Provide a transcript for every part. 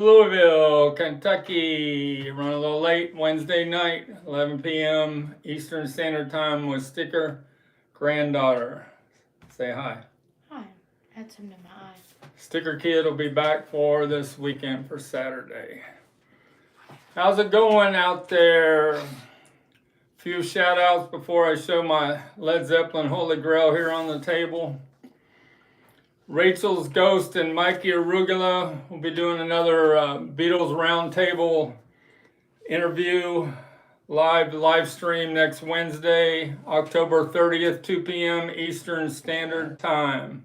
Louisville, Kentucky. Run a little late Wednesday night, 11 p.m. Eastern Standard Time with Sticker Granddaughter. Say hi. Hi. Had something in my eye. Sticker Kid will be back for this weekend for Saturday. How's it going out there? Few shout outs before I show my Led Zeppelin Holy Grail here on the table. Rachel's Ghost and Mikey Arugula will be doing another Beatles Roundtable interview live stream next Wednesday, October 30th, 2 p.m. Eastern Standard Time.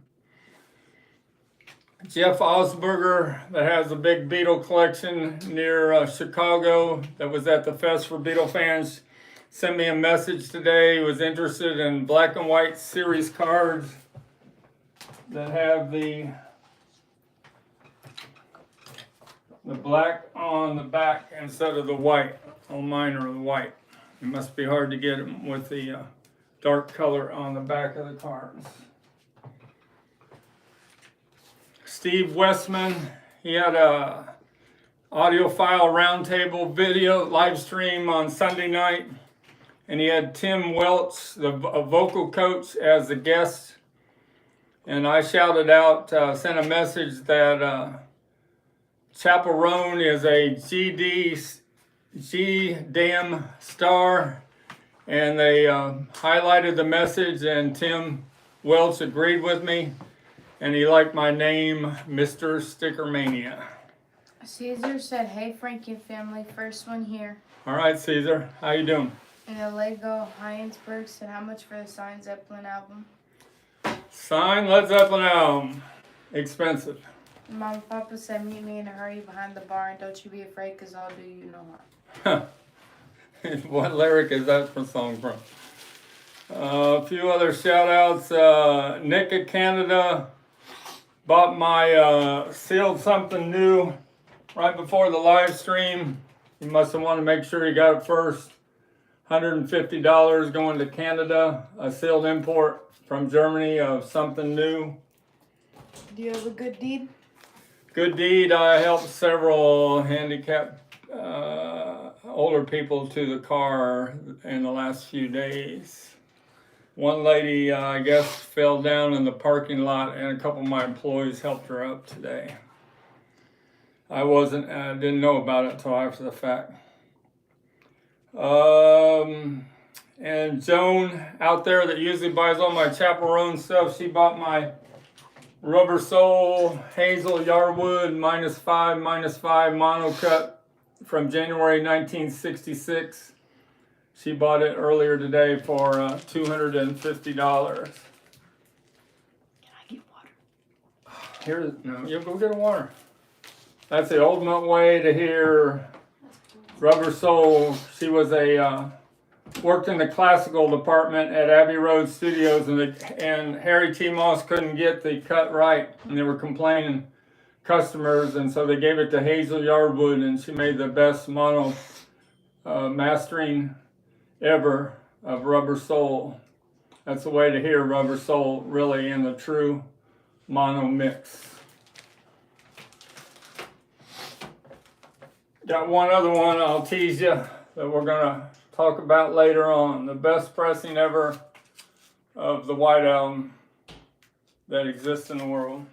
Jeff Osberger, that has a big Beatle collection near Chicago, that was at the Fest for Beatle fans, sent me a message today. He was interested in black and white series cards that have the black on the back instead of the white. All mine are the white. It must be hard to get them with the dark color on the back of the cards. Steve Westman, he had a audiophile roundtable video live stream on Sunday night, and he had Tim Welch, a vocal coach, as a guest. And I shouted out, sent a message that Chappell Roan is a G-damn star. And they highlighted the message, and Tim Welch agreed with me. And he liked my name, Mr. Stickermania. Caesar said, "Hey Frankie and family, first one here." All right, Caesar, how you doing? And the Lego Heinsberg said, "How much for the signed Zeppelin album?" Signed Led Zeppelin album. Expensive. Mom and Papa said, "Meet me in a hurry behind the bar, and don't you be afraid, because I'll do you no harm." What lyric is that song from? A few other shout outs. Nick of Canada bought my sealed something new right before the live stream. He must have wanted to make sure he got it first. $150 going to Canada, a sealed import from Germany of something new. Do you have a good deed? Good deed. I helped several handicapped older people to the car in the last few days. One lady, I guess, fell down in the parking lot, and a couple of my employees helped her up today. I didn't know about it until after the fact. And Joan out there that usually buys all my Chappell Roan stuff, she bought my Rubber Soul Hazel Yarwood -5 mono cut from January 1966. She bought it earlier today for $250. Can I get water? No, you go get a water. That's the ultimate way to hear Rubber Soul. She was worked in the classical department at Abbey Road Studios, and Harry T. Moss couldn't get the cut right, and they were complaining, customers, and so they gave it to Hazel Yarwood, and she made the best mono mastering ever of Rubber Soul. That's the way to hear Rubber Soul really in the true mono mix. Got one other one I'll tease you that we're gonna talk about later on. The best pressing ever of the White Album that exists in the world.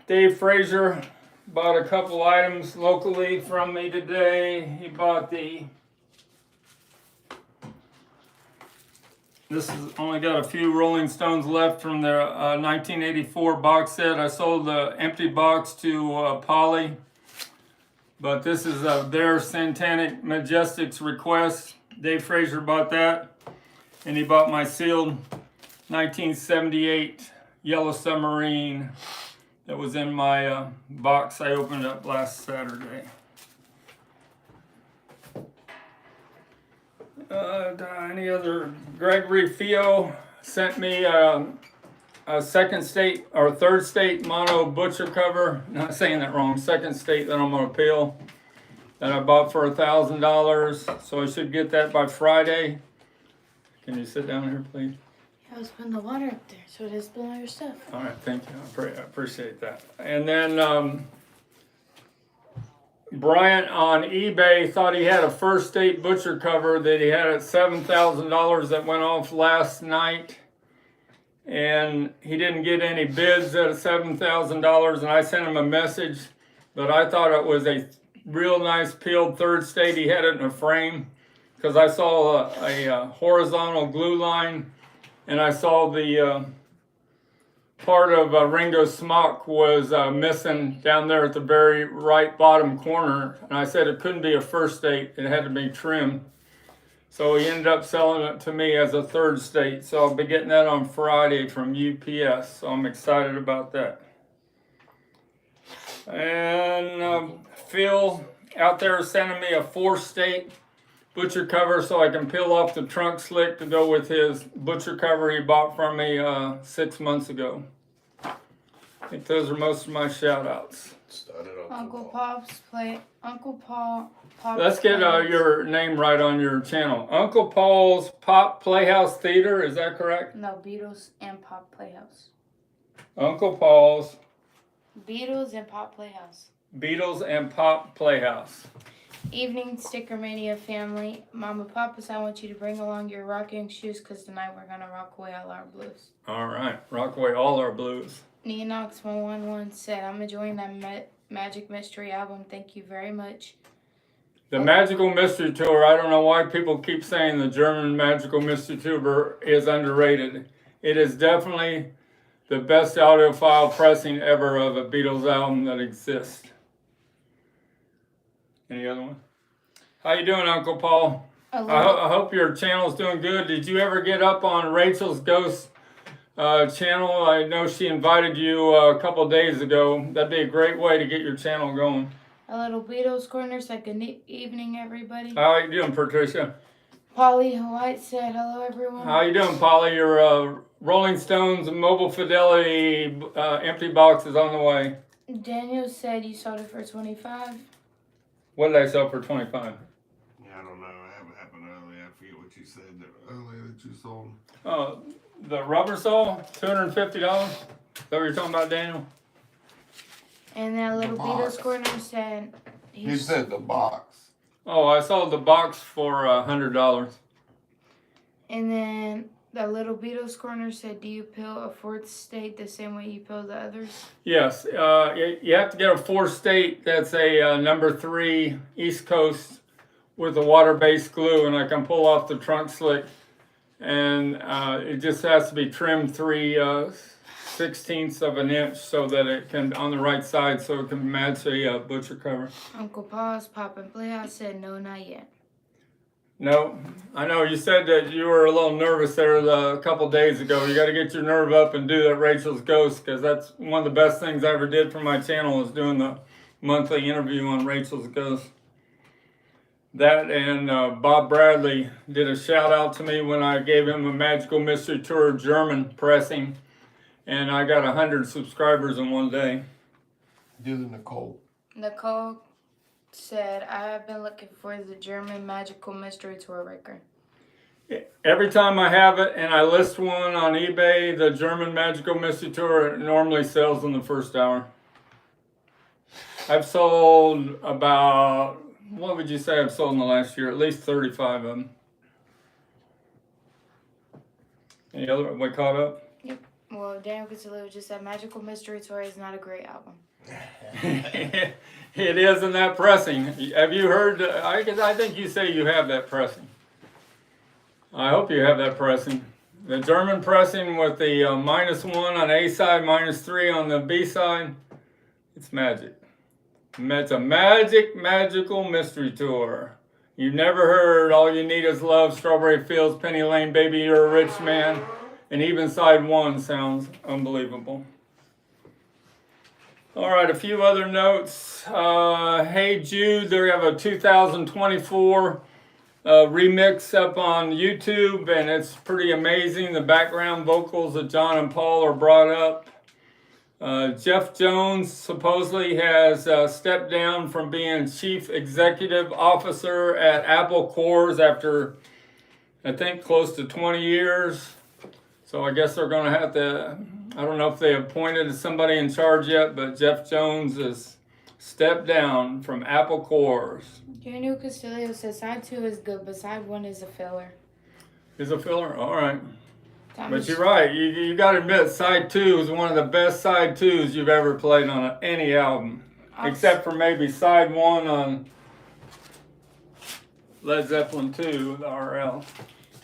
Dave Frazier bought a couple items locally from me today. He bought this has only got a few Rolling Stones left from their 1984 box set. I sold the empty box to Polly, but this is their Santanic Majestics request. Dave Frazier bought that, and he bought my sealed 1978 Yellow Submarine that was in my box I opened up last Saturday. Any other? Gregory Fio sent me a second state or third state mono butcher cover. Not saying that wrong. Second state that I'm gonna peel. That I bought for $1,000. So I should get that by Friday. Can you sit down here, please? I was putting the water up there so it doesn't spill all your stuff. All right, thank you. I appreciate that. And then Bryant on eBay thought he had a First State butcher cover that he had at $7,000 that went off last night. And he didn't get any bids at $7,000, and I sent him a message, but I thought it was a real nice peeled Third State. He had it in a frame because I saw a horizontal glue line, and I saw the part of Ringo's smock was missing down there at the very right bottom corner, and I said it couldn't be a First State, it had to be trimmed. So he ended up selling it to me as a Third State. So I'll be getting that on Friday from UPS. So I'm excited about that. And Phil out there is sending me a 4-state butcher cover so I can peel off the trunk slick to go with his butcher cover he bought from me 6 months ago. I think those are most of my shout outs. Uncle Paul. Let's get your name right on your channel. Uncle Paul's Pop Playhouse Theater, is that correct? No, Beatles and Pop Playhouse. Uncle Paul's Beatles and Pop Playhouse. Beatles and Pop Playhouse. Evening, STICKERMANIA family. Mama, Papas, I want you to bring along your rocking shoes because tonight we're going to rock away all our blues. All right, rock away all our blues. Neonox111 said, I'm enjoying that Magic Mystery album. Thank you very much. The Magical Mystery Tour, I don't know why people keep saying the German Magical Mystery Tour is underrated. It is definitely the best audiophile pressing ever of a Beatles album that exists. Any other one? How you doing, Uncle Paul? I hope your channel's doing good. Did you ever get up on Rachel's Ghost channel? I know she invited you a couple days ago. That'd be a great way to get your channel going. A little Beatles corner said, good evening, everybody. How you doing, Patricia? Polly White said, hello, everyone. How you doing, Polly? Your Rolling Stones Mobile Fidelity empty box is on the way. Daniel said you sold it for $25. What did I sell for 25? Yeah, I don't know. It happened earlier. I forget what you said earlier that you sold. The rubber sole, $250. Is that what you're talking about, Daniel? And that little Beatles corner said... He said the box. Oh, I sold the box for $100. And then the little Beatles corner said, do you peel a Fourth State the same way you peel the others? Yes. You have to get a 4-state that's a number 3 East Coast with a water-based glue, and I can pull off the trunk slick. And it just has to be trimmed 3/16 of an inch so that it can, on the right side, so it can match a butcher cover. Uncle Paul's Pop and Playhouse said, no, not yet. No, I know you said that you were a little nervous there a couple days ago. You got to get your nerve up and do that Rachel's Ghost, because that's one of the best things I ever did for my channel, is doing the monthly interview on Rachel's Ghost. That and Bob Bradley did a shout out to me when I gave him a Magical Mystery Tour German pressing, and I got 100 subscribers in one day. Do the Nicole. Nicole said, I have been looking for the German Magical Mystery Tour record. Every time I have it and I list one on eBay, the German Magical Mystery Tour normally sells in the first hour. I've sold about, what would you say I've sold in the last year? At least 35 of them. Any other, we caught up? Yep. Well, Daniel Casillo just said, Magical Mystery Tour is not a great album. It is in that pressing. Have you heard, I think you say you have that pressing. I hope you have that pressing. The German pressing with the -1 on A side, -3 on the B side. It's magic. It's a magical mystery tour. You've never heard All You Need Is Love, Strawberry Fields, Penny Lane, Baby You're a Rich Man, and even side 1 sounds unbelievable. All right, a few other notes. Hey Jude, they have a 2024 remix up on YouTube, and it's pretty amazing. The background vocals of John and Paul are brought up. Jeff Jones supposedly has stepped down from being Chief Executive Officer at Apple Corps after, I think, close to 20 years. So I guess they're going to have to, I don't know if they appointed somebody in charge yet, but Jeff Jones has stepped down from Apple Corps. Daniel Castillo says side 2 is good, but side 1 is a filler. Is a filler? All right. Thomas, But you're right. You got to admit, side 2 is one of the best side 2s you've ever played on any album. Except for maybe side 1 on Led Zeppelin 2, the RL.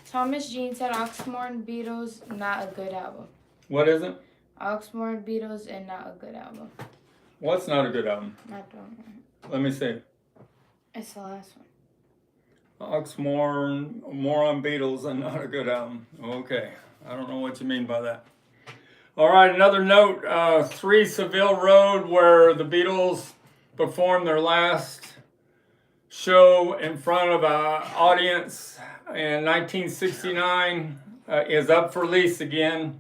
Thomas Jean said Oxmoor and Beatles, not a good album. What is it? Oxmoor and Beatles and not a good album. What's not a good album? I don't know. Let me see. It's the last one. Oxmoor, more on Beatles and not a good album. Okay. I don't know what you mean by that. All right, another note, 3 Seville Road, where the Beatles performed their last show in front of an audience in 1969, is up for lease again.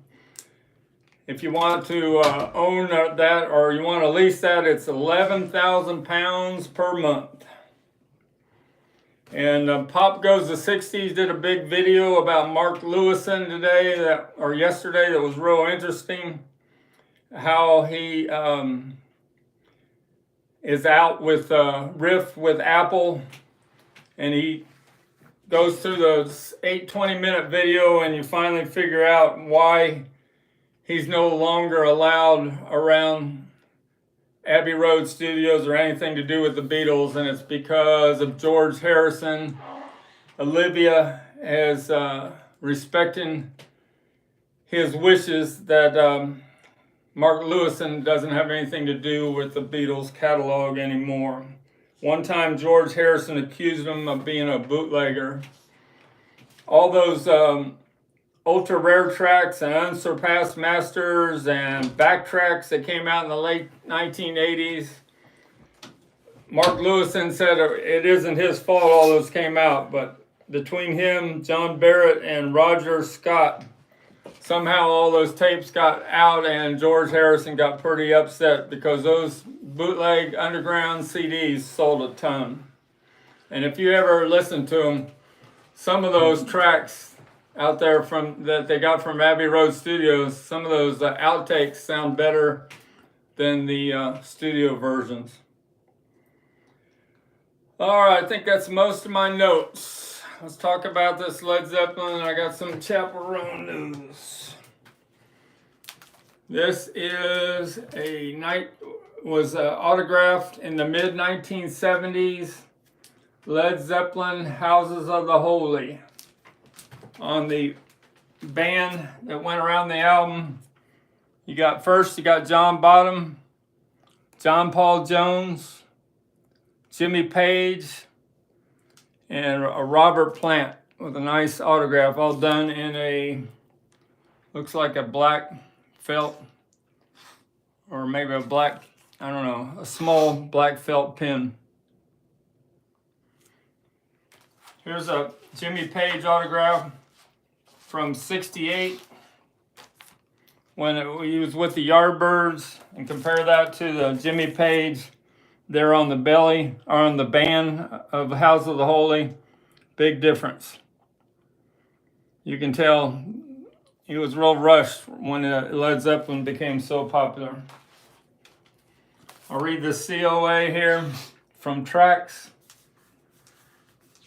If you want to own that or you want to lease that, it's £11,000 per month. And Pop Goes the 60s did a big video about Mark Lewison yesterday that was real interesting. How he is out with riff with Apple, and he goes through the 20-minute video, and you finally figure out why he's no longer allowed around Abbey Road Studios or anything to do with the Beatles, and it's because of George Harrison. Olivia is respecting his wishes that Mark Lewison doesn't have anything to do with the Beatles catalog anymore. One time George Harrison accused him of being a bootlegger. All those ultra rare tracks and unsurpassed masters and backtracks that came out in the late 1980s. Mark Lewison said it isn't his fault all those came out, but between him, John Barrett, and Roger Scott, somehow all those tapes got out, and George Harrison got pretty upset because those bootleg underground CDs sold a ton. And if you ever listen to them, some of those tracks out there that they got from Abbey Road Studios, some of those outtakes sound better than the studio versions. All right, I think that's most of my notes. Let's talk about this Led Zeppelin. I got some Chappell Roan news. This is was autographed in the mid-1970s. Led Zeppelin, Houses of the Holy. On the band that went around the album, you got John Bonham, John Paul Jones, Jimmy Page, and a Robert Plant with a nice autograph, all done in looks like a black felt, or maybe a small black felt pen. Here's a Jimmy Page autograph from '68 when he was with the Yardbirds, and compare that to the Jimmy Page there on the belly, or on the band of House of the Holy. Big difference. You can tell he was real rushed when Led Zeppelin became so popular. I'll read the COA here from Tracks.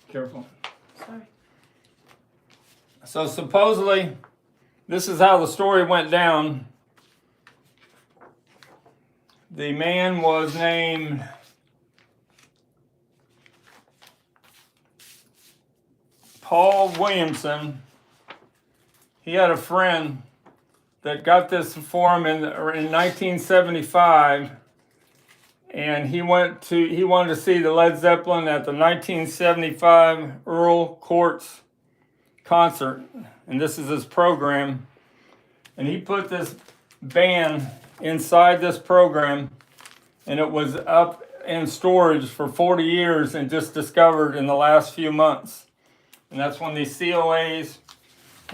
Careful. Sorry. So supposedly, this is how the story went down. The man was named Paul Williamson. He had a friend that got this for him in 1975, and he wanted to see the Led Zeppelin at the 1975 Earl Courts concert, and this is his program. And he put this band inside this program, and it was up in storage for 40 years and just discovered in the last few months. And that's when these COAs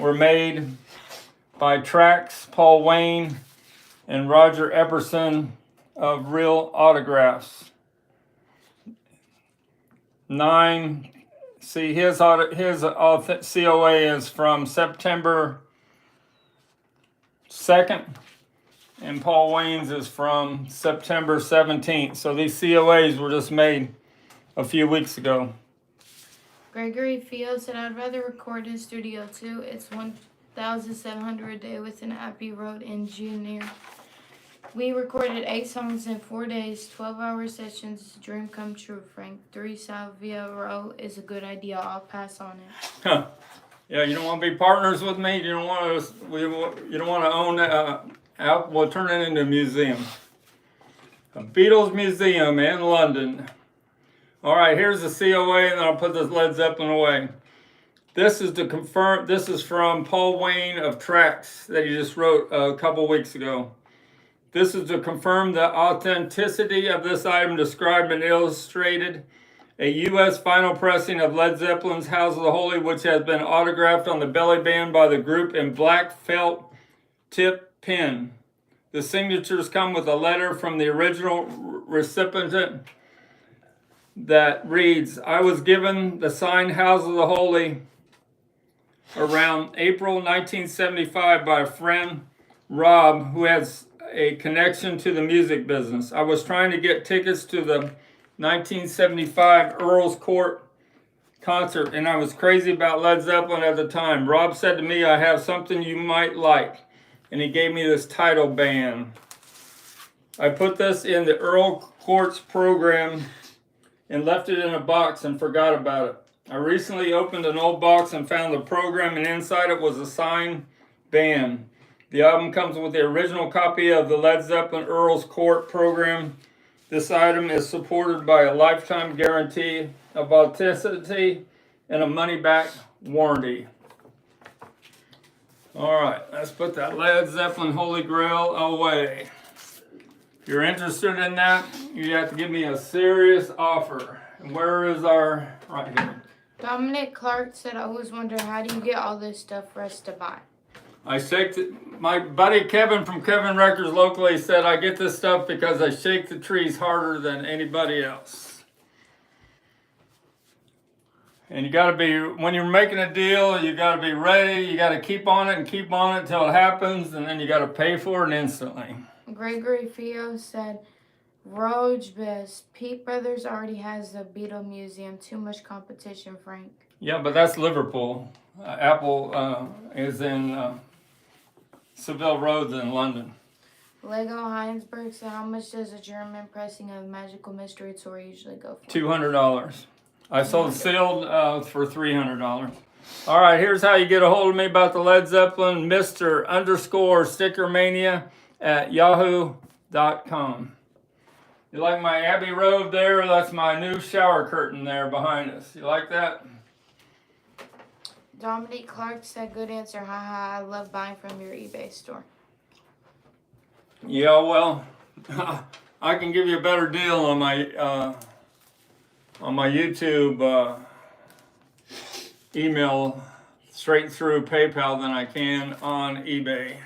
were made by Trax, Paul Wayne, and Roger Epperson of Real Autographs. His COA is from September 2nd. And Paul Wayne's is from September 17th. So these COAs were just made a few weeks ago. Gregory Field said, I'd rather record in studio too. It's 1,700 a day with an app he wrote engineer. We recorded 8 songs in 4 days, 12-hour sessions. Dream come true, Frank. 3 Salvia Row is a good idea. I'll pass on it. Huh. Yeah, you don't want to be partners with me. You don't want to own out. We'll turn it into a museum. A Beatles museum in London. All right, here's the COA, and then I'll put this Led Zeppelin away. This is to confirm. This is from Paul Wayne of Tracks that he just wrote a couple weeks ago. This is to confirm the authenticity of this item described and illustrated. A U.S. final pressing of Led Zeppelin's House of the Holy, which has been autographed on the belly band by the group in black felt tip pen. The signatures come with a letter from the original recipient that reads, I was given the signed House of the Holy around April 1975 by a friend, Rob, who has a connection to the music business. I was trying to get tickets to the 1975 Earl's Court concert, and I was crazy about Led Zeppelin at the time. Rob said to me, I have something you might like, and he gave me this title band. I put this in the Earl Court's program and left it in a box and forgot about it. I recently opened an old box and found the program, and inside it was a signed band. The album comes with the original copy of the Led Zeppelin Earl's Court program. This item is supported by a lifetime guarantee of authenticity and a money-back warranty. All right, let's put that Led Zeppelin Holy Grail away. If you're interested in that, you have to give me a serious offer. And where is our, right here. Dominic Clark said, I always wonder, how do you get all this stuff for us to buy? I shake my buddy Kevin from Kevin Records locally said, I get this stuff because I shake the trees harder than anybody else. And you got to be, when you're making a deal, you got to be ready. You got to keep on it and keep on it till it happens, and then you got to pay for it instantly. Gregory Fio said, Roach Best. Pete Brothers already has a Beatle museum. Too much competition, Frank. Yeah, but that's Liverpool. Apple is in Savile Road in London. Lego Heinsberg said, how much does a German pressing of Magical Mystery Tour usually go for? $200. I sold sealed for $300. All right, here's how you get a hold of me about the Led Zeppelin, Mr_STICKERMANIA at yahoo.com. You like my Abbey Road there? That's my new shower curtain there behind us. You like that? Dominique Clark said, good answer. Haha, I love buying from your eBay store. Yeah, well, I can give you a better deal on my YouTube email straight through PayPal than I can on eBay.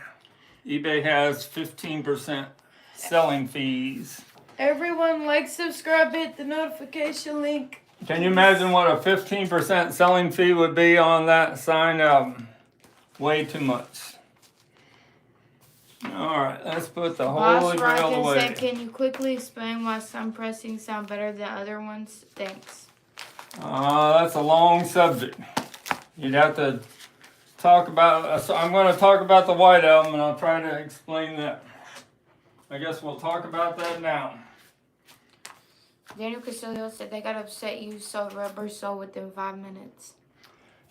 eBay has 15% selling fees. Everyone like, subscribe, hit the notification link. Can you imagine what a 15% selling fee would be on that signed album? Way too much. All right, let's put the Holy Grail Rocket away. said, can you quickly explain why some pressings sound better than other ones? Thanks. That's a long subject. You'd have to talk about, so I'm going to talk about the White Album, and I'll try to explain that. I guess we'll talk about that now. Daniel Castillo said they got upset you sold Rubber Soul within 5 minutes.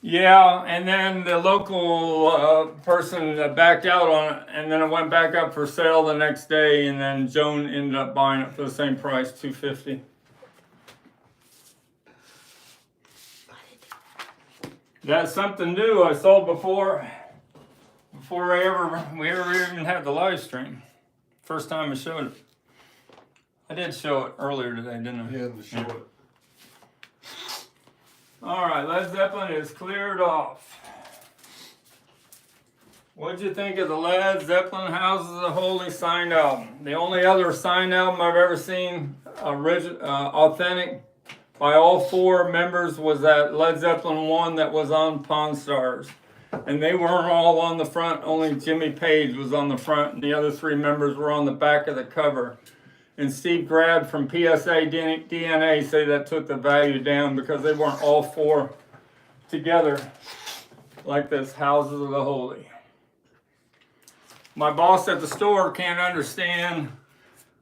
Yeah, and then the local person backed out on it, and then it went back up for sale the next day, and then Joan ended up buying it for the same price, $250. That's something new I sold before we ever even had the live stream. First time I showed it. I did show it earlier today, didn't I? Yeah, the short. All right, Led Zeppelin is cleared off. What'd you think of the Led Zeppelin House of the Holy signed album? The only other signed album I've ever seen authentic by all 4 members was that Led Zeppelin one that was on Pawn Stars. And they weren't all on the front, only Jimmy Page was on the front, and the other three members were on the back of the cover. And Steve Grab from PSA DNA say that took the value down because they weren't all four together like this Houses of the Holy. My boss at the store can't understand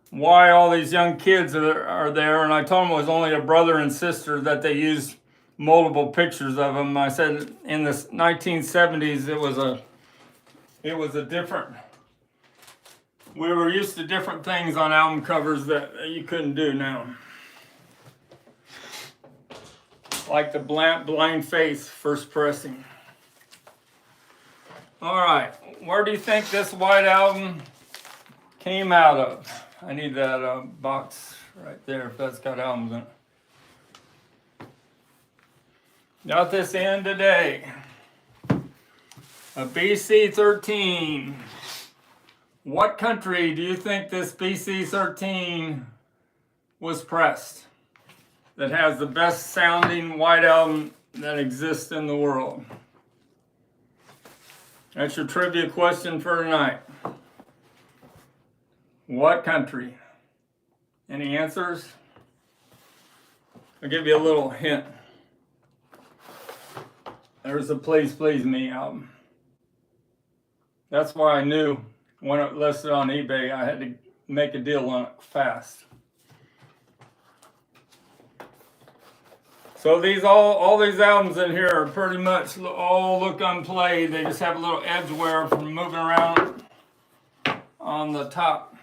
why all these young kids are there, and I told him it was only a brother and sister that they used multiple pictures of them. I said in the 1970s it was a different. We were used to different things on album covers that you couldn't do now. Like the Blind Faith first pressing. All right, where do you think this white album came out of? I need that box right there if that's got albums in it. Got this in today. A BC 13. What country do you think this BC 13 was pressed? That has the best sounding white album that exists in the world? That's your trivia question for tonight. What country? Any answers? I'll give you a little hint. There's the Please Please Me album. That's why I knew when it listed on eBay, I had to make a deal on it fast. So these all these albums in here are pretty much all look unplayed. They just have a little edge wear from moving around on the top.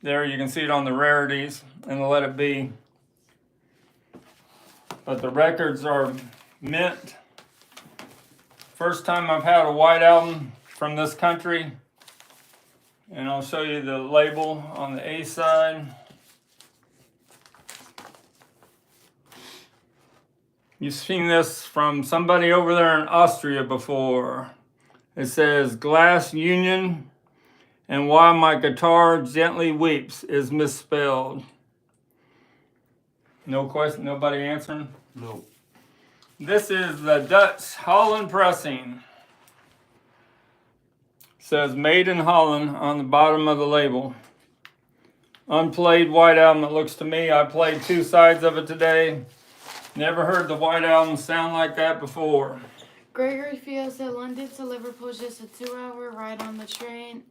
There you can see it on the rarities and the Let It Be. But the records are mint. First time I've had a white album from this country. And I'll show you the label on the A side. You've seen this from somebody over there in Austria before. It says Glass Union and Why My Guitar Gently Weeps is misspelled. No question, nobody answering? No. This is the Dutch Holland pressing. It says Made in Holland on the bottom of the label. Unplayed white album, it looks to me. I played two sides of it today. Never heard the white album sound like that before. Gregory Field said London to Liverpool is just a 2-hour ride on the train.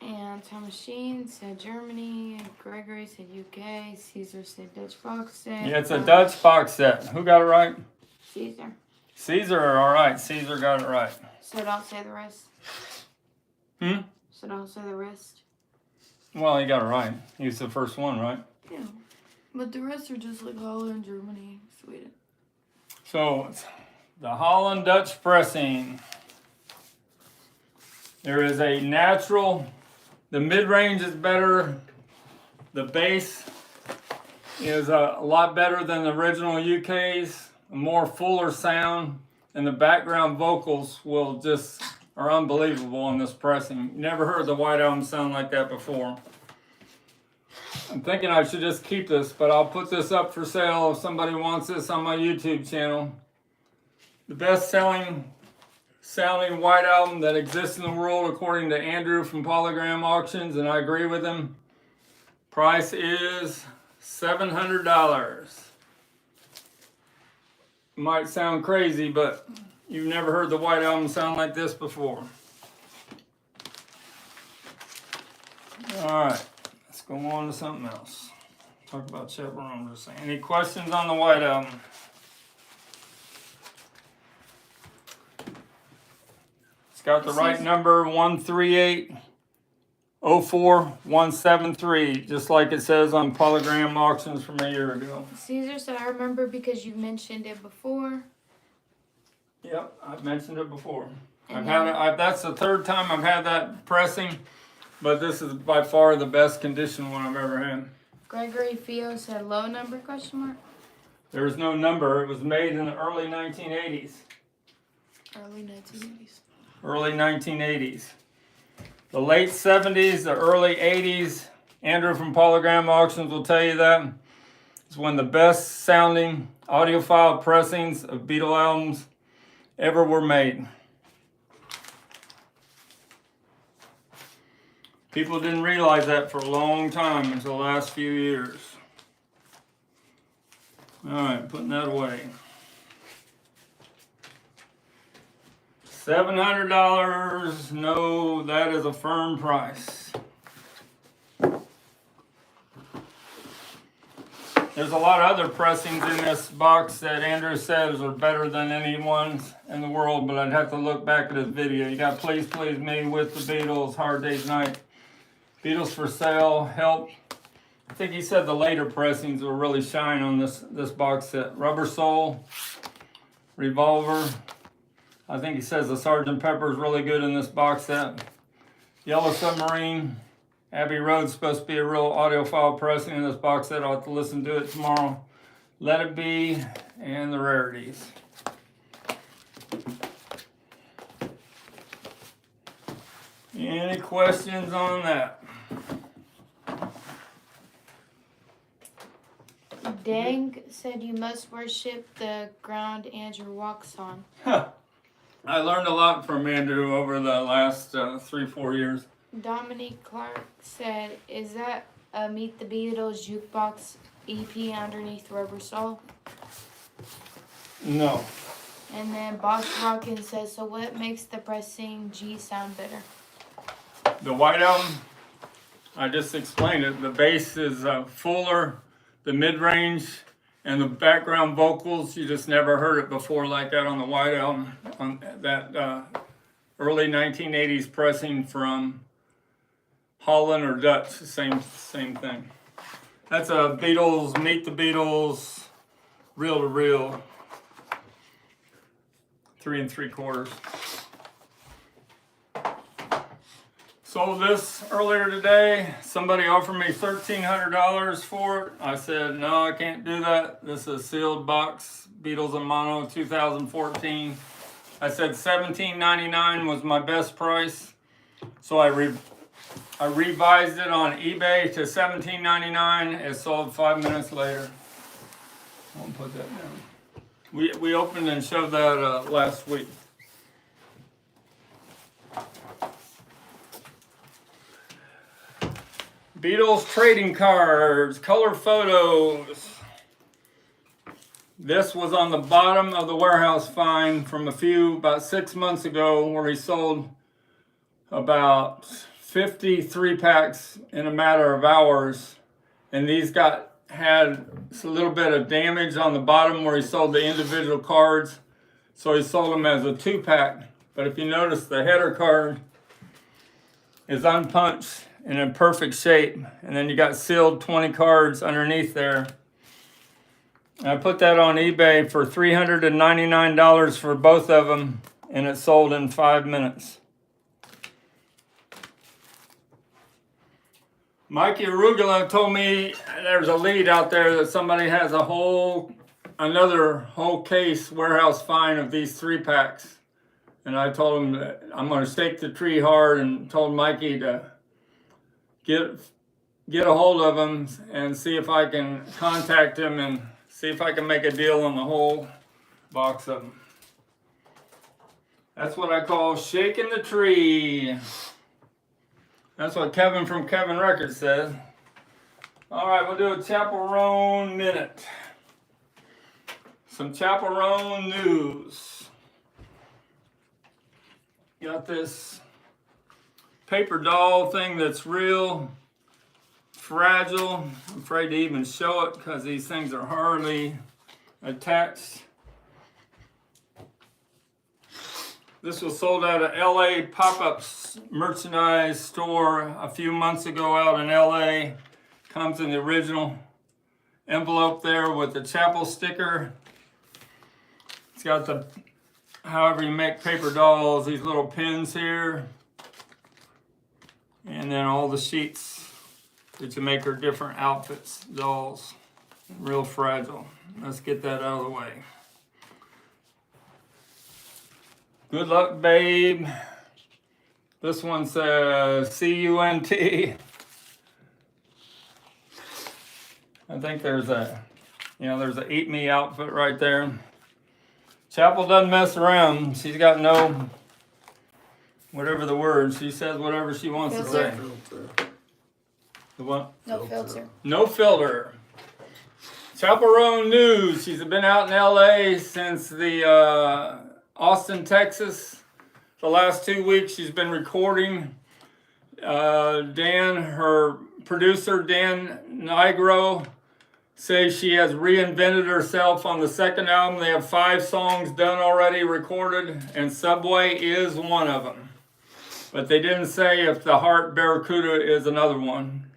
And Thomas Sheen said Germany. Gregory said UK. Caesar said Dutch box set. Yeah, it's a Dutch box set. Who got it right? Caesar. Caesar, all right. Caesar got it right. So don't say the rest. So don't say the rest. Well, he got it right. He was the first one, right? Yeah. But the rest are just like Holland, Germany, Sweden. So, it's the Holland Dutch pressing. There is a natural, the mid-range is better. The bass is a lot better than the original UK's. A more fuller sound. And the background vocals are unbelievable on this pressing. Never heard the white album sound like that before. I'm thinking I should just keep this, but I'll put this up for sale if somebody wants this on my YouTube channel. The best sounding white album that exists in the world according to Andrew from Polygram Auctions, and I agree with him. Price is $700. Might sound crazy, but you've never heard the white album sound like this before. All right. Let's go on to something else. Talk about Chappell Roan. Just saying. Any questions on the white album? It's got the right number 138-04173, just like it says on Polygram Auctions from a year ago. Caesar said, I remember because you've mentioned it before. Yep, I've mentioned it before. That's the third time I've had that pressing. But this is by far the best condition one I've ever had. Gregory Fio said low number, question mark? There was no number. It was made in the early 1980s. Early 1980s. Early 1980s. The late 70s, the early 80s, Andrew from Polygram Auctions will tell you that, is when the best sounding audiophile pressings of Beatles albums ever were made. People didn't realize that for a long time until the last few years. All right, putting that away. $700, no, that is a firm price. There's a lot of other pressings in this box that Andrew says are better than any ones in the world, but I'd have to look back at his video. You got Please Please Me, With the Beatles, Hard Day's Night, Beatles for Sale, Help. I think he said the later pressings will really shine on this box set. Rubber Soul, Revolver. I think he says the Sgt. Pepper is really good in this box set. Yellow Submarine. Abbey Road's supposed to be a real audiophile pressing in this box set. I'll have to listen to it tomorrow. Let It Be, and the Rarities. Any questions on that? Dang said you must worship the ground Andrew walks on. I learned a lot from Andrew over the last 3-4 years. Dominique Clark said, is that a Meet the Beatles jukebox EP underneath Rubber Soul? No. And then Boss Rockin' says, so what makes the pressing G sound better? The White Album, I just explained it. The bass is fuller, the mid-range, and the background vocals, you just never heard it before like that on the White Album. On that early 1980s pressing from Holland or Dutch, same thing. That's a Beatles, Meet the Beatles, reel to reel, 3 3/4. Sold this earlier today. Somebody offered me $1,300 for it. I said, no, I can't do that. This is a sealed box, Beatles in mono, 2014. I said $17.99 was my best price. So I revised it on eBay to $17.99. It sold 5 minutes later. I'll put that down. We opened and showed that last week. Beatles trading cards, color photos. This was on the bottom of the warehouse find from about 6 months ago, where he sold about 53 packs in a matter of hours. And these had a little bit of damage on the bottom where he sold the individual cards. So he sold them as a 2-pack. But if you notice, the header card is unpunched and in perfect shape. And then you got sealed 20 cards underneath there. I put that on eBay for $399 for both of them, and it sold in 5 minutes. Mikey Arugula told me there's a lead out there that somebody has another whole case warehouse find of these 3-packs. And I told him that I'm going to stake the tree hard, and told Mikey to get a hold of him and see if I can contact him and see if I can make a deal on the whole box of them. That's what I call shaking the tree. That's what Kevin from Kevin Records says. All right, we'll do a Chappell Roan minute. Some Chappell Roan news. Got this paper doll thing that's real fragile. I'm afraid to even show it because these things are hardly attached. This was sold at a LA pop-up merchandise store a few months ago out in LA. Comes in the original envelope there with the Chappell sticker. It's got the, however you make paper dolls, these little pins here. And then all the sheets that you make are different outfits, dolls. Real fragile. Let's get that out of the way. Good luck, babe. This one says C-U-N-T. I think there's a Eat Me outfit right there. Chappell doesn't mess around. She's got no, whatever the word, she says whatever she wants to say. Filter. The what? No filter. No filter. Chappell Roan news. She's been out in LA since the Austin, Texas. The last 2 weeks she's been recording. Dan, her producer, Dan Nigro, says she has reinvented herself on the second album. They have 5 songs done already recorded, and Subway is one of them. But they didn't say if the Heart Barracuda is another one.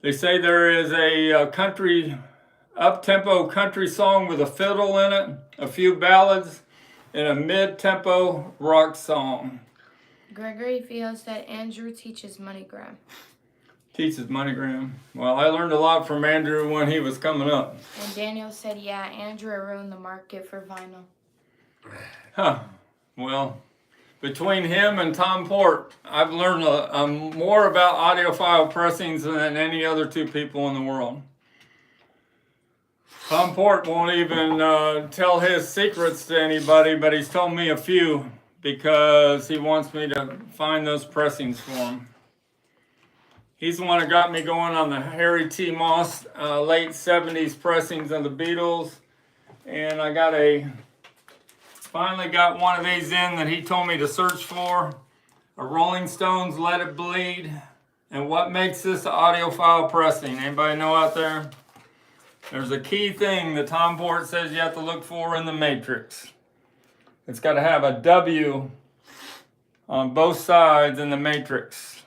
They say there is a country, up-tempo country song with a fiddle in it, a few ballads, and a mid-tempo rock song. Gregory feels that Andrew teaches MoneyGram. Teaches MoneyGram. Well, I learned a lot from Andrew when he was coming up. And Daniel said, yeah, Andrew ruined the market for vinyl. Huh. Well, between him and Tom Port, I've learned more about audiophile pressings than any other 2 people in the world. Tom Port won't even tell his secrets to anybody, but he's told me a few because he wants me to find those pressings for him. He's the one that got me going on the Harry T. Moss late 70s pressings of the Beatles. And I finally got one of these in that he told me to search for. A Rolling Stones Let It Bleed. And what makes this an audiophile pressing? Anybody know out there? There's a key thing that Tom Port says you have to look for in the matrix. It's got to have a W on both sides in the matrix.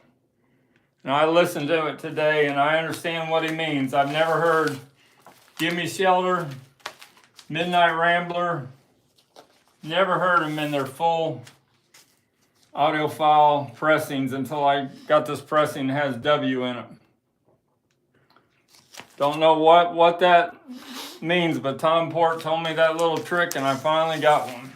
And I listened to it today and I understand what he means. I've never heard Gimme Shelter, Midnight Rambler. Never heard them in their full audiophile pressings until I got this pressing that has W in it. Don't know what that means, but Tom Port told me that little trick and I finally got one.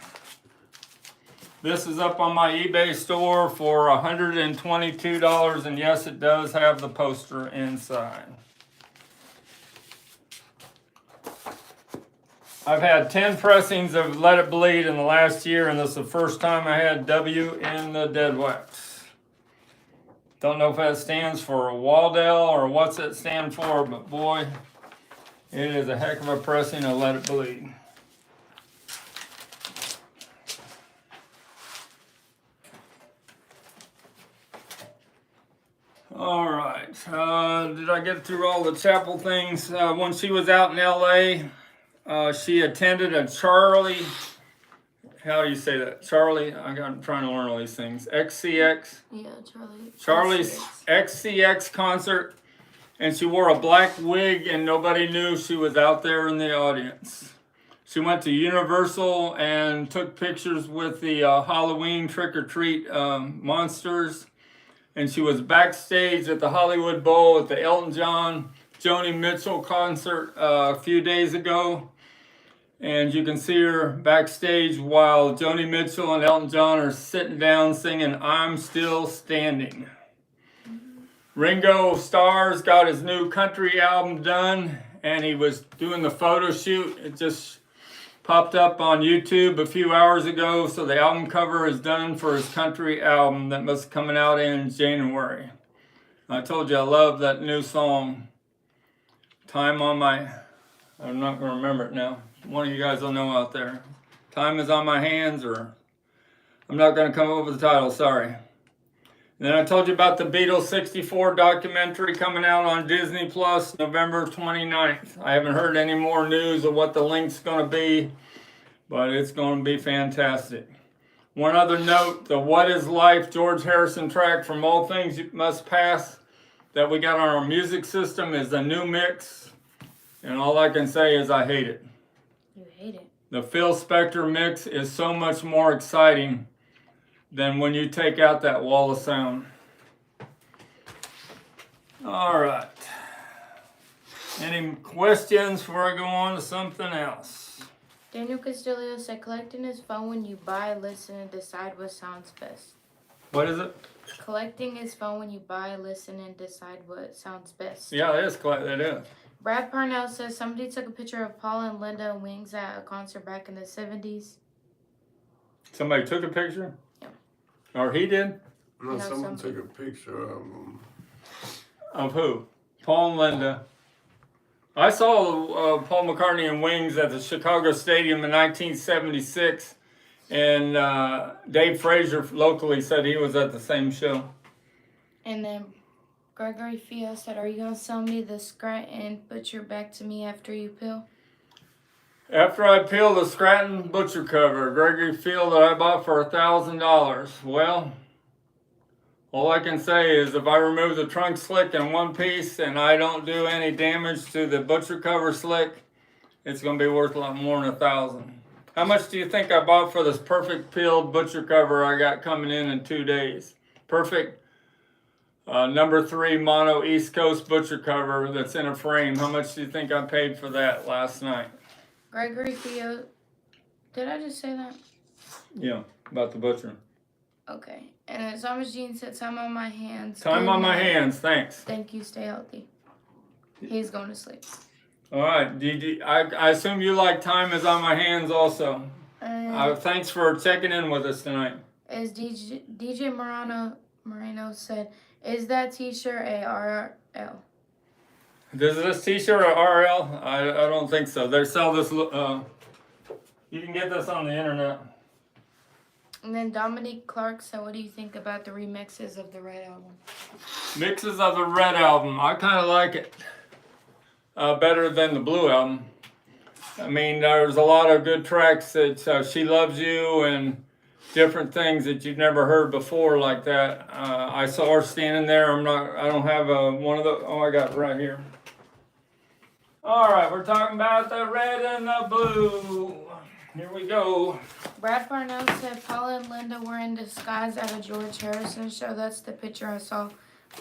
This is up on my eBay store for $122, and yes, it does have the poster inside. I've had 10 pressings of Let It Bleed in the last year, and this is the first time I had W in the dead wax. Don't know if that stands for Waldell or what's it stand for, but boy, it is a heck of a pressing of Let It Bleed. All right, did I get through all the Chappell things? When she was out in LA, she attended a Charlie, how do you say that? Charlie, I'm trying to learn all these things. XCX? Yeah, Charlie's XCX concert, and she wore a black wig and nobody knew she was out there in the audience. She went to Universal and took pictures with the Halloween trick-or-treat monsters. And she was backstage at the Hollywood Bowl at the Elton John, Joni Mitchell concert a few days ago. And you can see her backstage while Joni Mitchell and Elton John are sitting down singing I'm Still Standing. Ringo Starr's got his new country album done, and he was doing the photo shoot. It just popped up on YouTube a few hours ago, so the album cover is done for his country album that must be coming out in January. I told you I love that new song, Time on My, I'm not going to remember it now. One of you guys will know out there. Time is on my hands, or I'm not going to come up with the title, sorry. And then I told you about the Beatles 64 documentary coming out on Disney Plus November 29th. I haven't heard any more news of what the link's going to be, but it's going to be fantastic. One other note, the What Is Life George Harrison track from All Things You Must Pass that we got on our music system is a new mix, and all I can say is I hate it. You hate it. The Phil Spector mix is so much more exciting than when you take out that wall of sound. All right. Any questions before I go on to something else? Daniel Castillo said collecting is fun when you buy, listen, and decide what sounds best. What is it? Collecting is fun when you buy, listen, and decide what sounds best. Yeah, it is. It is. Brad Parnell says somebody took a picture of Paul and Linda Wings at a concert back in the 70s. Somebody took a picture? Yeah. Or he did? No, No, someone somebody. took a picture of them. Of who? Paul and Linda. I saw Paul McCartney and Wings at the Chicago Stadium in 1976, and Dave Frazier locally said he was at the same show. And then Gregory Fio said, are you going to sell me the Scranton Butcher back to me after you peel? After I peel the Scranton Butcher cover, Gregory Field that I bought for $1,000. Well, all I can say is if I remove the trunk slick in one piece and I don't do any damage to the butcher cover slick, it's going to be worth a lot more than $1,000. How much do you think I bought for this perfect peeled butcher cover I got coming in 2 days? Perfect number 3 mono East Coast butcher cover that's in a frame. How much do you think I paid for that last night? Gregory Fio, did I just say that? Yeah, about the butcher. Okay. And then Thomas Jean said, time on my hands. Time Good on my night. hands, thanks. Thank you, stay healthy. He's going to sleep. All right, I assume you like time is on my hands also. Thanks for checking in with us tonight. As DJ Moreno said, is that t-shirt a RL? Is this t-shirt a RL? I don't think so. They sell this, you can get this on the internet. And then Dominique Clark said, what do you think about the remixes of the Red Album? Mixes of the Red Album. I kind of like it better than the Blue Album. I mean, there's a lot of good tracks that She Loves You and different things that you've never heard before like that. I saw her standing there. I don't have one of the, I got it right here. All right, we're talking about the red and the blue. Here we go. Brad Parnell said Paul and Linda were in disguise at a George Harrison show. That's the picture I saw.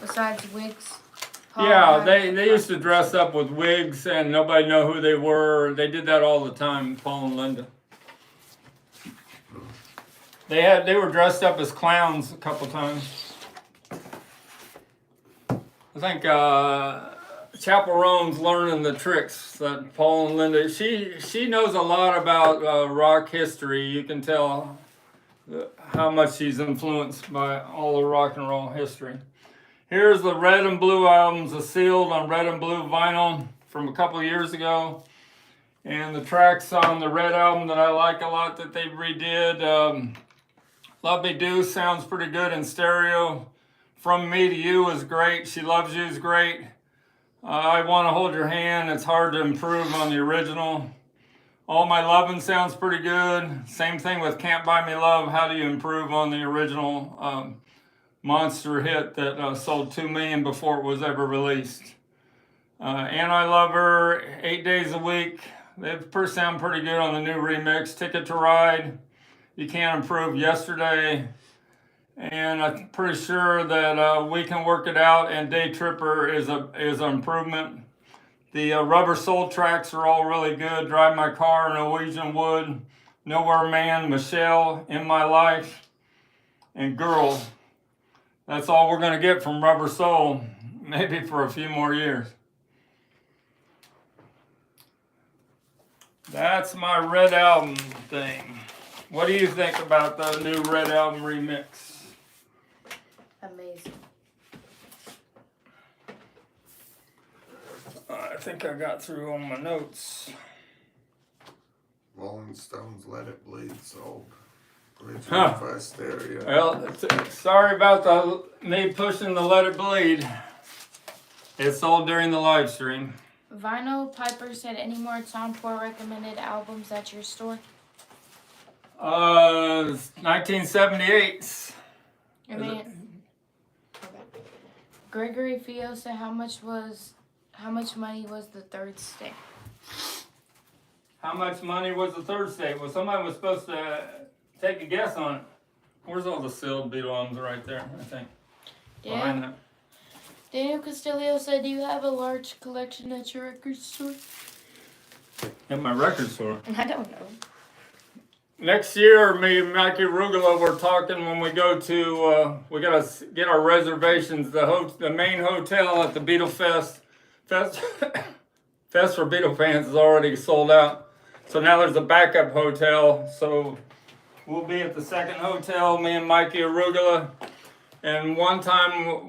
Besides wigs. Paul Yeah, had they used to dress up with wigs and nobody know who they were. They did that all the time, Paul and Linda. They were dressed up as clowns a couple times. I think Chappell Roan's learning the tricks that Paul and Linda. She knows a lot about rock history. You can tell how much she's influenced by all the rock and roll history. Here's the red and blue albums, the sealed on red and blue vinyl from a couple of years ago. And the tracks on the red album that I like a lot that they redid. Love Me Do sounds pretty good in stereo. From Me to You is great. She Loves You is great. I Want to Hold Your Hand. It's hard to improve on the original. All My Lovin' sounds pretty good. Same thing with Can't Buy Me Love. How do you improve on the original monster hit that sold 2 million before it was ever released? And I Love Her, 8 Days a Week. They sound pretty good on the new remix. Ticket to Ride. You Can't Improve Yesterday. And I'm pretty sure that We Can Work It Out and Day Tripper is an improvement. The Rubber Soul tracks are all really good. Drive My Car, Norwegian Wood, Nowhere Man, Michelle, In My Life, and Girl. That's all we're going to get from Rubber Soul, maybe for a few more years. That's my Red Album thing. What do you think about the new Red Album remix? Amazing. I think I got through all my notes. Rolling Stones, Let It Bleed, sold. Original by stereo. Well, sorry about me pushing the Let It Bleed. It sold during the live stream. Vinyl Piper said, any more Tom Ford recommended albums at your store? 1978. I mean, okay. Gregory Fio said, how much money was the third state? How much money was the third state? Well, somebody was supposed to take a guess on it. Where's all the sealed Beatle albums right there, I think. Yeah. Behind that. Daniel Castillo said, do you have a large collection at your record store? At my record store. I don't know. Next year, me and Mikey Rugolo were talking when we go to, we got to get our reservations, the main hotel at the Beatle Fest for Beatle fans is already sold out. So now there's a backup hotel. So we'll be at the second hotel, me and Mikey Arugula. And one time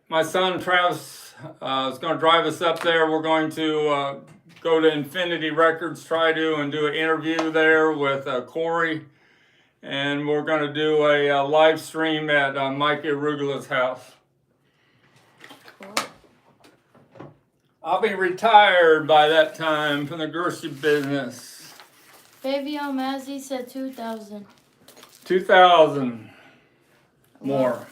my son Travis is going to drive us up there. We're going to go to Infinity Records, and do an interview there with Corey. And we're going to do a live stream at Mikey Arugula's house. Cool. I'll be retired by that time from the grocery business. Fabio Mazzi said 2,000. 2,000 more.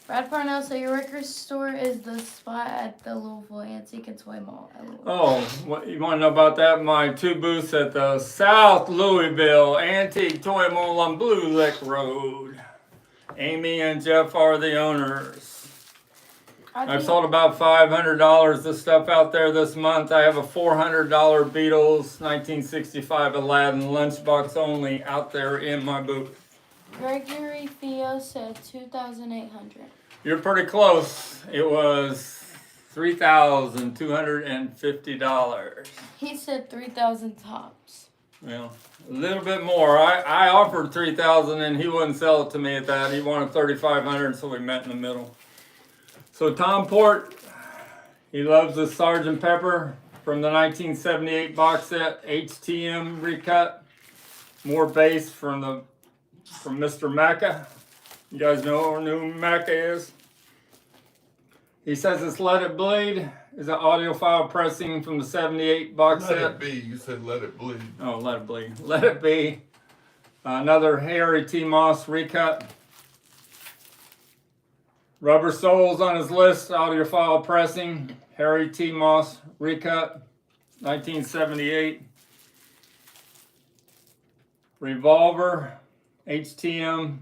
Brad Parnell said your record store is the spot at the Louisville Antique and Toy Mall. Oh, what, you want to know about that? My 2 booths at the South Louisville Antique Toy Mall on Blue Lick Road. Amy and Jeff are the owners. I've sold about $500 of stuff out there this month. I have a $400 Beatles 1965 Aladdin lunchbox only out there in my booth. Gregory Theo said 2,800. You're pretty close. It was $3,250. He said 3,000 tops. Well, a little bit more. I offered $3,000 and he wouldn't sell it to me at that. He wanted $3,500, so we met in the middle. So Tom Port, he loves the Sgt. Pepper from the 1978 box set, HTM recut. More bass from Mr. Macca. You guys know who Macca is? He says it's Let It Bleed. Is an audiophile pressing from the 78 box set. Let it be. You said let it bleed. Oh, Let It Bleed. Let It Be. Another Harry T. Moss recut. Rubber Soles on his list, audiophile pressing. Harry T. Moss recut, 1978. Revolver, HTM,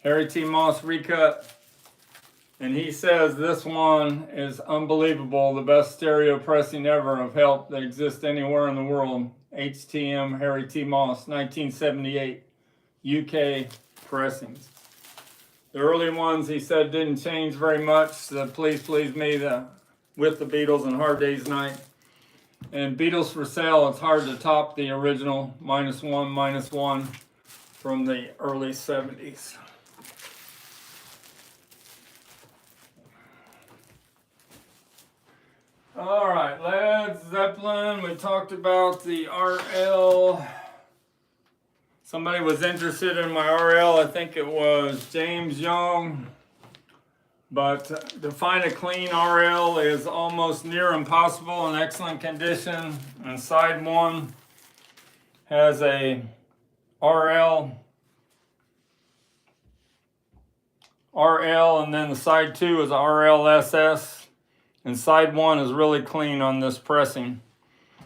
Harry T. Moss recut. And he says this one is unbelievable, the best stereo pressing ever of Help that exists anywhere in the world. HTM, Harry T. Moss, 1978, UK pressings. The early ones, he said, didn't change very much. The Please Please Me, With the Beatles and Hard Day's Night. And Beatles for Sale, it's hard to top the original -1 from the early 70s. All right, Led Zeppelin, we talked about the RL. Somebody was interested in my RL, I think it was James Young. But to find a clean RL is almost near impossible in excellent condition. And side one has a RL, and then the side two is a RLSS. And side one is really clean on this pressing.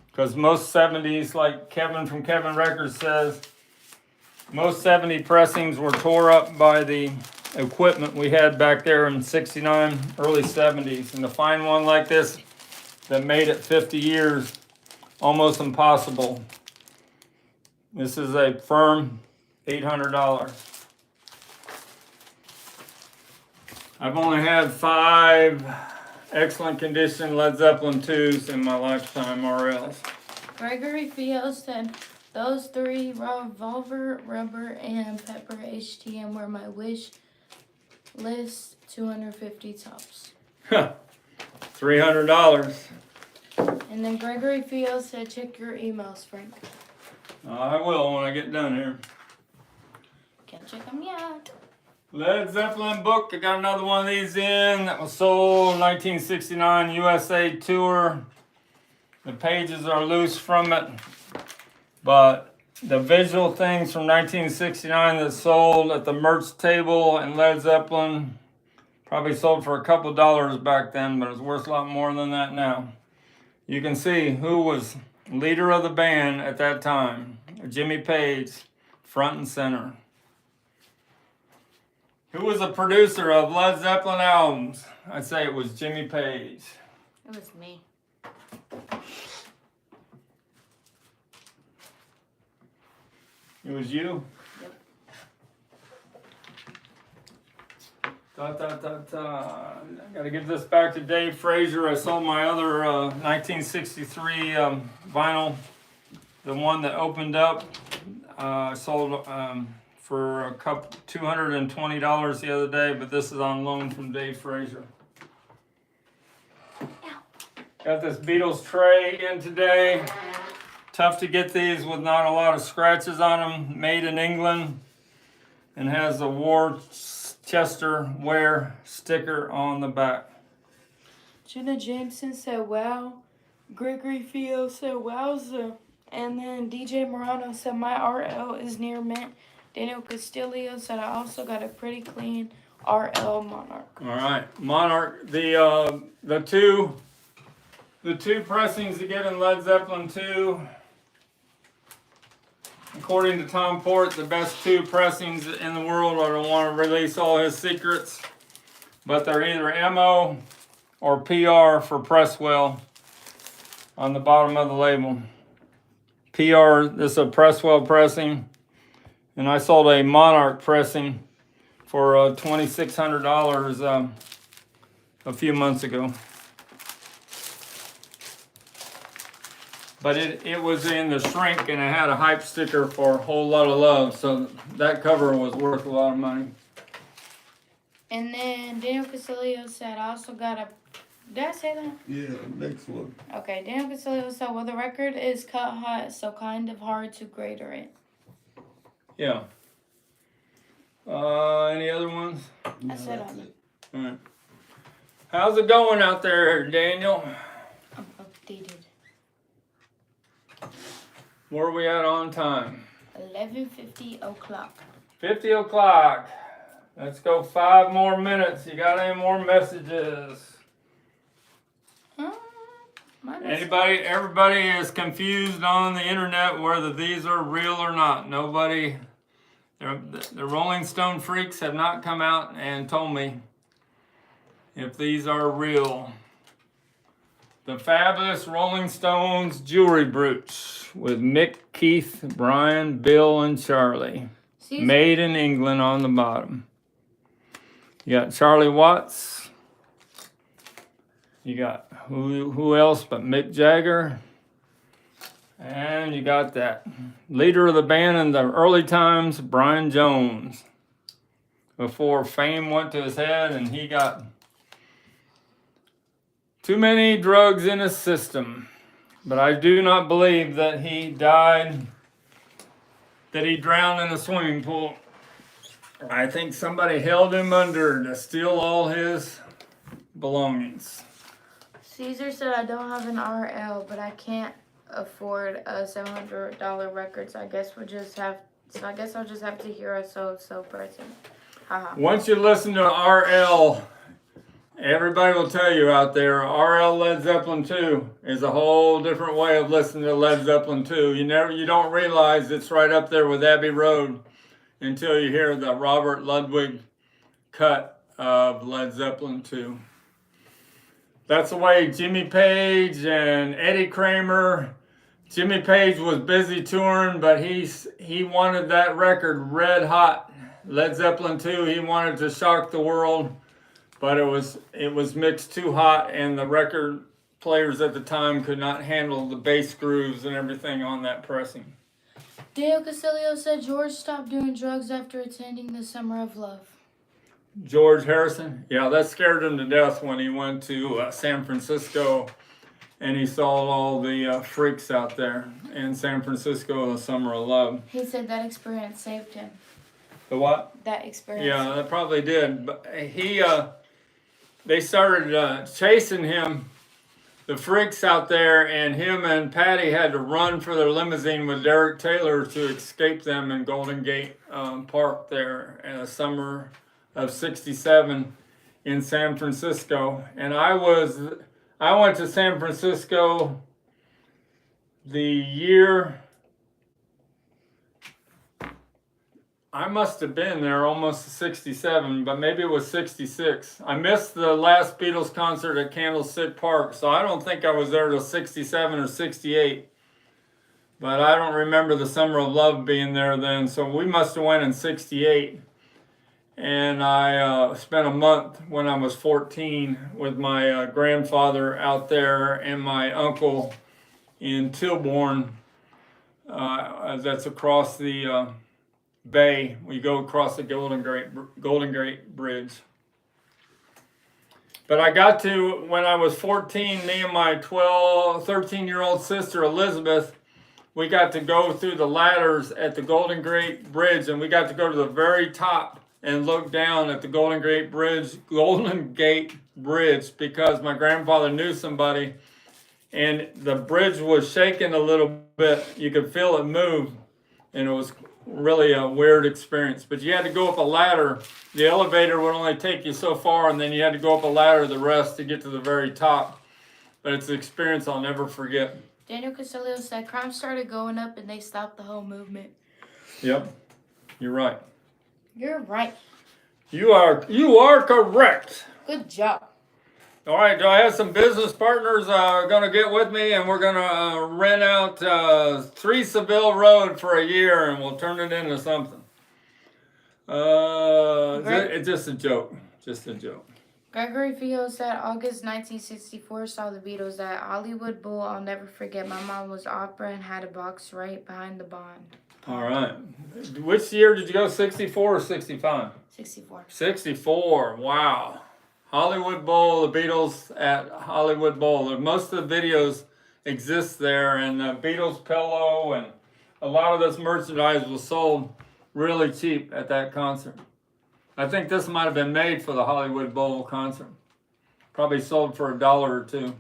Because most 70s, like Kevin from Kevin Records says, most 70 pressings were tore up by the equipment we had back there in 69, early 70s. And to find one like this that made it 50 years, almost impossible. This is a firm $800. I've only had 5 excellent condition Led Zeppelin 2s in my lifetime RLs. Gregory Fio said, those 3, Revolver, Rubber, and Pepper HTM were my wish list, 250 tops. $300. And then Gregory Fio said, check your emails, Frank. I will when I get done here. Can't check them yet. Led Zeppelin book, I got another one of these in that was sold 1969 USA tour. The pages are loose from it, but the visual things from 1969 that sold at the merch table in Led Zeppelin probably sold for a couple dollars back then, but it's worth a lot more than that now. You can see who was leader of the band at that time. Jimmy Page, front and center. Who was the producer of Led Zeppelin albums? I'd say it was Jimmy Page. It was me. It was you? Yep. I gotta give this back to Dave Frazier. I sold my other 1963 vinyl, the one that opened up. I sold for a couple $220 the other day, but this is on loan from Dave Frazier. Got this Beatles tray in today. Tough to get these with not a lot of scratches on them. Made in England, and has a Worcester Wear sticker on the back. Jenna Jameson said, wow. Gregory Fio said, wowza. And then DJ Morano said, my RL is near mint. Daniel Castillo said, I also got a pretty clean RL Monarch. All right, Monarch. The two pressings to get in Led Zeppelin 2. According to Tom Port, the best two pressings in the world. I don't want to release all his secrets, but they're either MO or PR for Presswell on the bottom of the label. PR, this is a Presswell pressing, and I sold a Monarch pressing for $2,600 a few months ago. But it was in the shrink, and it had a hype sticker for a whole lot of love. So that cover was worth a lot of money. And then Daniel Castillo said, I also got a... Did I say that? Yeah, next one. Okay, Daniel Castillo said, well, the record is cut hot, so kind of hard to grader it. Yeah. Any other ones? That's it on it. All right. How's it going out there, Daniel? I'm updated. Where are we at on time? 11:50 o'clock. 50 o'clock. Let's go 5 more minutes. You got any more messages? Everybody is confused on the internet whether these are real or not. Nobody, the Rolling Stone freaks have not come out and told me if these are real. The fabulous Rolling Stones jewelry brooch with Mick, Keith, Brian, Bill, and Charlie. Made in England on the bottom. You got Charlie Watts. You got who else but Mick Jagger. And you got that leader of the band in the early times, Brian Jones. Before fame went to his head and he got too many drugs in his system. But I do not believe that he died, that he drowned in a swimming pool. I think somebody held him under to steal all his belongings. Caesar said, I don't have an RL, but I can't afford a $700 record, so I guess I'll just have to hear a so person. Haha. Once you listen to RL, everybody will tell you out there, RL Led Zeppelin 2 is a whole different way of listening to Led Zeppelin 2. You don't realize it's right up there with Abbey Road until you hear the Robert Ludwig cut of Led Zeppelin 2. That's the way Jimmy Page and Eddie Kramer. Jimmy Page was busy touring, but he wanted that record red hot. Led Zeppelin 2, he wanted to shock the world. But it was mixed too hot, and the record players at the time could not handle the bass grooves and everything on that pressing. Dale Castillo said George stopped doing drugs after attending the Summer of Love. George Harrison? Yeah, that scared him to death when he went to San Francisco and he saw all the freaks out there in San Francisco, the Summer of Love. He said that experience saved him. The what? That experience. Yeah, that probably did. But they started chasing him, the freaks out there, and him and Patty had to run for their limousine with Derek Taylor to escape them in Golden Gate Park there in the summer of '67 in San Francisco. And I went to San Francisco the year, I must have been there almost 67, but maybe it was 66. I missed the last Beatles concert at Candlestick Park, so I don't think I was there till 67 or 68. But I don't remember the Summer of Love being there then, so we must have went in 68. And I spent a month when I was 14 with my grandfather out there and my uncle in Tilbourne. That's across the bay. We go across the Golden Gate Bridge. But I got to, when I was 14, me and my 13-year-old sister Elizabeth, we got to go through the ladders at the Golden Gate Bridge, and we got to go to the very top and look down at the Golden Gate Bridge, because my grandfather knew somebody, and the bridge was shaking a little bit. You could feel it move, and it was really a weird experience. But you had to go up a ladder. The elevator would only take you so far, and then you had to go up a ladder the rest to get to the very top. But it's an experience I'll never forget. Daniel Castillo said crime started going up and they stopped the whole movement. Yep, you're right. You're right. You are correct. Good job. All right, I have some business partners going to get with me, and we're going to rent out 3 Seville Road for a year, and we'll turn it into something. It's just a joke. Just a joke. Gregory Field said August 1964 saw the Beatles at Hollywood Bowl. I'll never forget. My mom was opera and had a box right behind the bond. All right. Which year did you go, 64 or 65? 64. 64. Wow. Hollywood Bowl, the Beatles at Hollywood Bowl. Most of the videos exist there, and the Beatles pillow and a lot of this merchandise was sold really cheap at that concert. I think this might have been made for the Hollywood Bowl concert. Probably sold for $1 or $2.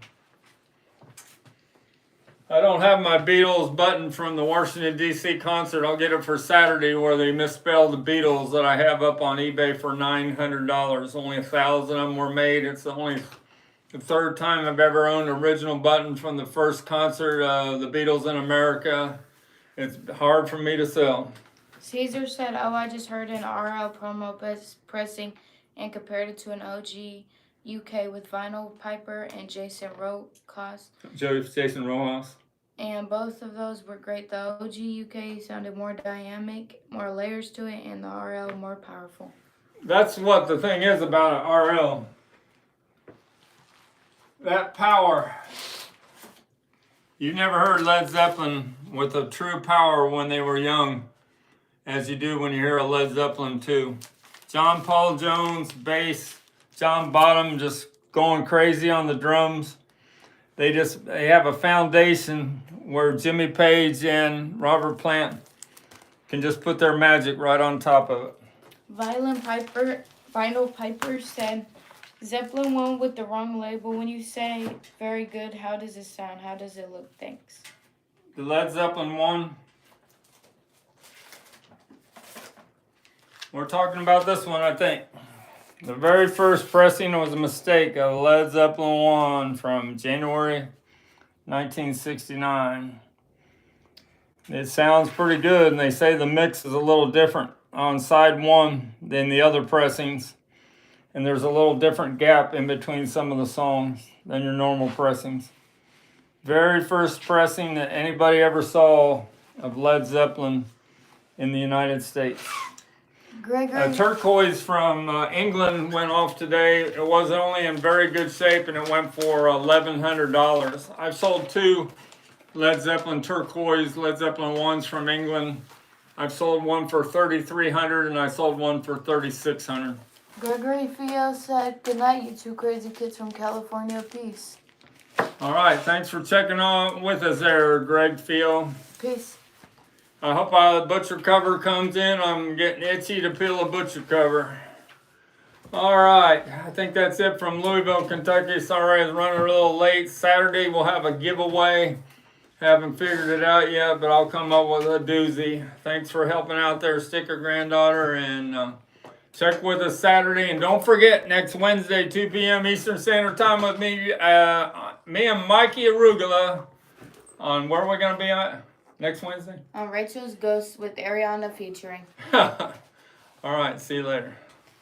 I don't have my Beatles button from the Washington, D.C. concert. I'll get it for Saturday, where they misspelled the Beatles, that I have up on eBay for $900. Only 1,000 of them were made. It's only the 3rd time I've ever owned an original button from the first concert of the Beatles in America. It's hard for me to sell. Caesar said, oh, I just heard an RL promo pressing and compared it to an OG UK with vinyl Piper and Jason Rojas. Jason Rojas. And both of those were great. The OG UK sounded more dynamic, more layers to it, and the RL more powerful. That's what the thing is about an RL. That power. You never heard Led Zeppelin with a true power when they were young, as you do when you hear a Led Zeppelin 2. John Paul Jones, bass. John Bottom just going crazy on the drums. They have a foundation where Jimmy Page and Robert Plant can just put their magic right on top of it. Vinyl Piper said, Zeppelin won with the wrong label. When you say very good, how does it sound? How does it look? Thanks. The Led Zeppelin 1. We're talking about this one, I think. The very first pressing was a mistake of Led Zeppelin 1 from January 1969. It sounds pretty good, and they say the mix is a little different on side 1 than the other pressings. And there's a little different gap in between some of the songs than your normal pressings. Very first pressing that anybody ever saw of Led Zeppelin in the United States. Gregory. Turquoise from England went off today. It was only in very good shape, and it went for $1,100. I've sold 2 Led Zeppelin turquoise Led Zeppelin 1s from England. I've sold one for $3,300, and I sold one for $3,600. Gregory Fiel said, good night, you 2 crazy kids from California. Peace. All right, thanks for checking on with us there, Greg Fiel. Peace. I hope the butcher cover comes in. I'm getting itchy to peel a butcher cover. All right, I think that's it from Louisville, Kentucky. Sorry I was running a little late. Saturday we'll have a giveaway. Haven't figured it out yet, but I'll come up with a doozy. Thanks for helping out there, Sticker Granddaughter, and check with us Saturday. And don't forget, next Wednesday, 2 p.m. Eastern Standard Time with me, me and Mikey Arugula on where we're going to be at next Wednesday? On Rachel's Ghost with Ariana featuring. All right, see you later.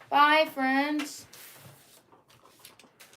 Bye, friends.